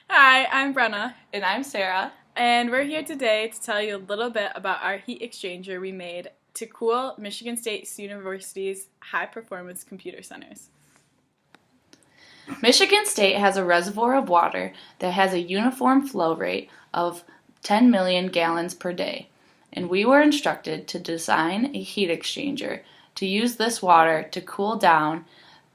Hi, I'm Brenna, And I'm Sarah. and we're here today to tell you a little bit about our heat exchanger we made to cool Michigan State University's high performance computer centers. Michigan State has a reservoir of water that has a uniform flow rate of 10 million gallons per day, and we were instructed to design a heat exchanger to use this water to cool down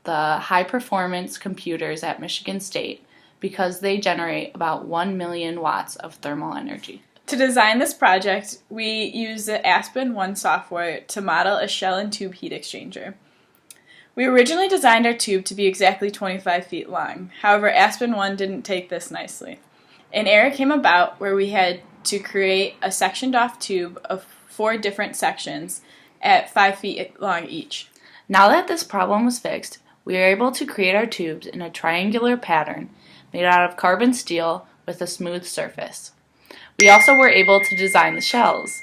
the high performance computers at Michigan State because they generate about 1 million watts of thermal energy. To design this project, we used the Aspen One software to model a shell and tube heat exchanger. We originally designed our tube to be exactly 25 feet long. However, Aspen One didn't take this nicely. An error came about where we had to create a sectioned off tube of 4 different sections at 5 feet long each. Now that this problem was fixed, we were able to create our tubes in a triangular pattern made out of carbon steel with a smooth surface. We also were able to design the shells.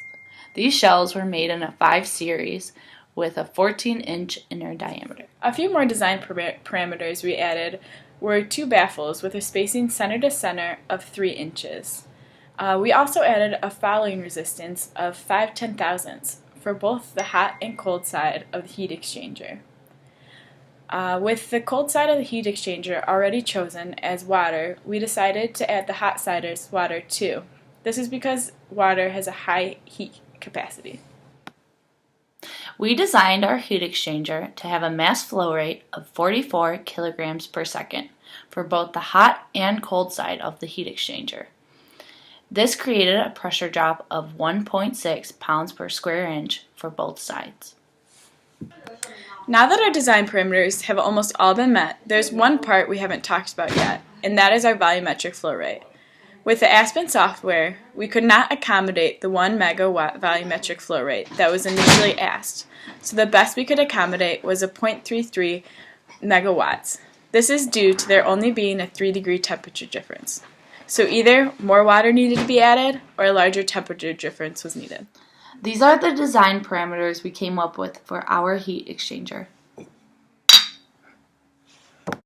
These shells were made in a 5 series with a 14-inch inner diameter. A few more design parameters we added were 2 baffles with a spacing center to center of 3 inches. We also added a fouling resistance of 5/10,000ths for both the hot and cold side of the heat exchanger. With the cold side of the heat exchanger already chosen as water, we decided to add the hot side as water too. This is because water has a high heat capacity. We designed our heat exchanger to have a mass flow rate of 44 kilograms per second for both the hot and cold side of the heat exchanger. This created a pressure drop of 1.6 pounds per square inch for both sides. Now that our design parameters have almost all been met, there's one part we haven't talked about yet, and that is our volumetric flow rate. With the Aspen software, we could not accommodate the 1 megawatt volumetric flow rate that was initially asked, so the best we could accommodate was a 0.33 megawatts. This is due to there only being a 3-degree temperature difference. So either more water needed to be added or a larger temperature difference was needed. These are the design parameters we came up with for our heat exchanger.